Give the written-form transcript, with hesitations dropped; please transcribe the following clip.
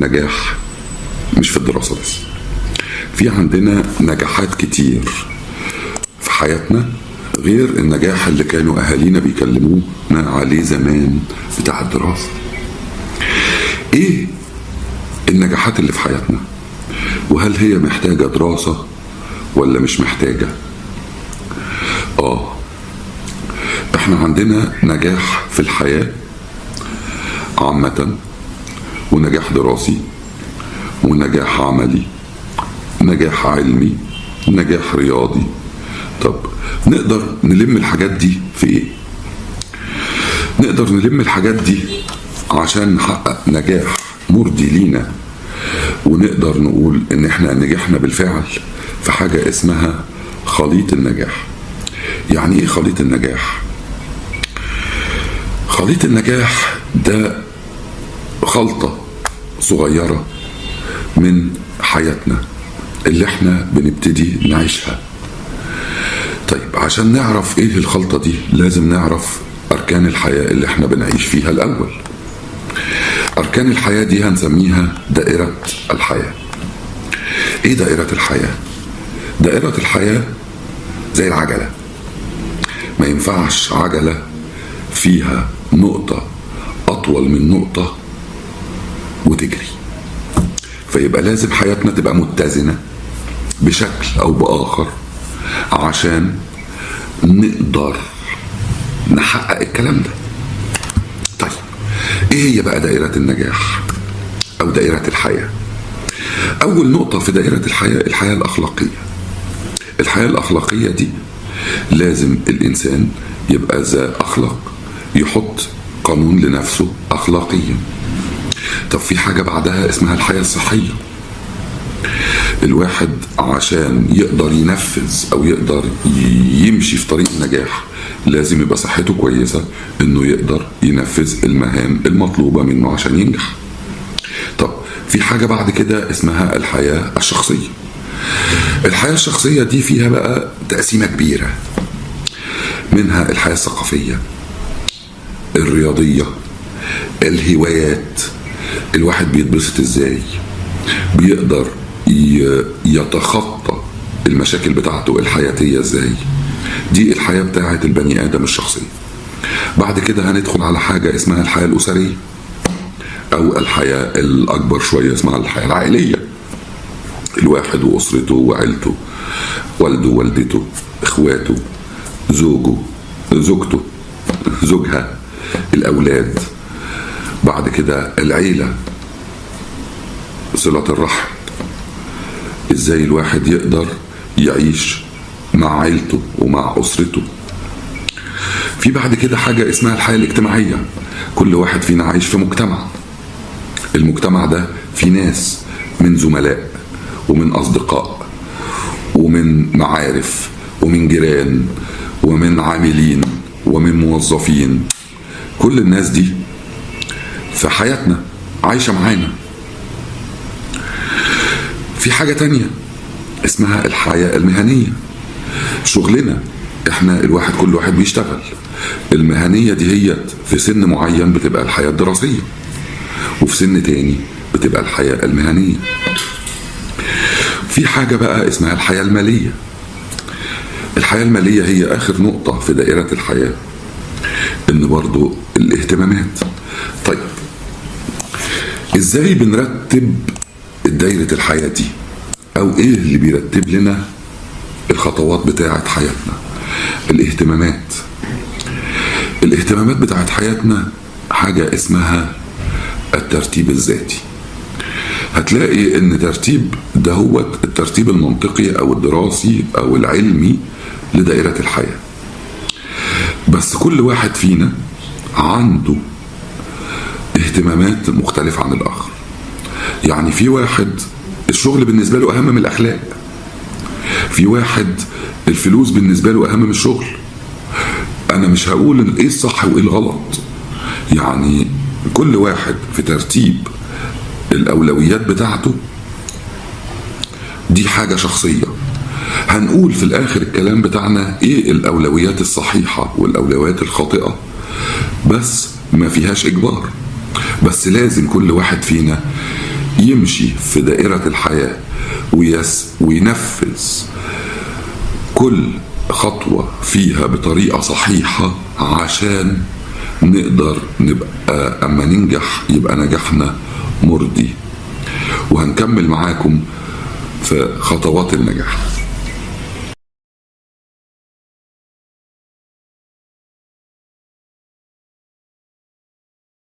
النجاح مش في الدراسة بس، في عندنا نجاحات كتير في حياتنا غير النجاح اللي كانوا أهالينا بيكلمونا عليه زمان بتاع الدراسة. إيه النجاحات اللي في حياتنا؟ وهل هي محتاجة دراسة ولا مش محتاجة؟ احنا عندنا نجاح في الحياة عامة، ونجاح دراسي، ونجاح عملي، نجاح علمي، نجاح رياضي. طب نقدر نلم الحاجات دي في ايه؟ نقدر نلم الحاجات دي عشان نحقق نجاح مرضي لينا، ونقدر نقول ان احنا نجحنا بالفعل في حاجة اسمها خليط النجاح. يعني ايه خليط النجاح؟ خليط النجاح ده خلطة صغيرة من حياتنا اللي احنا بنبتدي نعيشها. طيب عشان نعرف ايه الخلطة دي لازم نعرف اركان الحياة اللي احنا بنعيش فيها الاول. اركان الحياة دي هنسميها دائرة الحياة. ايه دائرة الحياة؟ دائرة الحياة زي العجلة، ما ينفعش عجلة فيها نقطة أطول من نقطة وتجري، فيبقى لازم حياتنا تبقى متزنة بشكل أو بآخر عشان نقدر نحقق الكلام ده. طيب إيه هي بقى دائرة النجاح أو دائرة الحياة؟ أول نقطة في دائرة الحياة الحياة الأخلاقية. الحياة الأخلاقية دي لازم الإنسان يبقى ذا أخلاق، يحط قانون لنفسه أخلاقيا. طب في حاجة بعدها اسمها الحياة الصحية. الواحد عشان يقدر ينفذ أو يقدر يمشي في طريق النجاح لازم يبقى صحته كويسة إنه يقدر ينفذ المهام المطلوبة منه عشان ينجح. طب في حاجة بعد كده اسمها الحياة الشخصية. الحياة الشخصية دي فيها بقى تقسيمة كبيرة، منها الحياة الثقافية، الرياضية، الهوايات، الواحد بيتبسط ازاي، بيقدر يتخطى المشاكل بتاعته الحياتية ازاي. دي الحياة بتاعت البني آدم الشخصية. بعد كده هندخل على حاجة اسمها الحياة الأسرية، أو الحياة الأكبر شوية اسمها الحياة العائلية. الواحد وأسرته وعيلته، والده والدته، إخواته، زوجه، زوجته، زوجها، الأولاد. بعد كده العيلة، صلة الرحم، إزاي الواحد يقدر يعيش مع عيلته ومع أسرته. في بعد كده حاجة اسمها الحياة الاجتماعية. كل واحد فينا عايش في مجتمع. المجتمع ده في ناس من زملاء ومن أصدقاء ومن معارف ومن جيران ومن عاملين ومن موظفين. كل الناس دي في حياتنا عايشة معانا. في حاجة تانية اسمها الحياة المهنية. شغلنا احنا الواحد، كل واحد بيشتغل. المهنية دي هي في سن معين بتبقى الحياة الدراسية، وفي سن تاني بتبقى الحياة المهنية. في حاجة بقى اسمها الحياة المالية. الحياة المالية هي آخر نقطة في دائرة الحياة، إن برضو الاهتمامات. طيب إزاي بنرتب دائرة الحياة دي، أو إيه اللي بيرتب لنا الخطوات بتاعة حياتنا؟ الاهتمامات. الاهتمامات بتاعة حياتنا حاجة اسمها الترتيب الذاتي. هتلاقي ان ترتيب ده هو الترتيب المنطقي او الدراسي او العلمي لدائرة الحياة. بس كل واحد فينا عنده اهتمامات مختلفة عن الاخر. يعني في واحد الشغل بالنسبة له اهم من الاخلاق، في واحد الفلوس بالنسبة له اهم من الشغل. انا مش هقول ايه الصح وايه الغلط، يعني كل واحد في ترتيب الأولويات بتاعته دي حاجة شخصية. هنقول في الآخر الكلام بتاعنا إيه الأولويات الصحيحة والأولويات الخاطئة، بس ما فيهاش إجبار. بس لازم كل واحد فينا يمشي في دائرة الحياة وينفذ كل خطوة فيها بطريقة صحيحة عشان نقدر نبقى أما ننجح يبقى نجاحنا مرضي. وهنكمل معاكم في خطوات النجاح.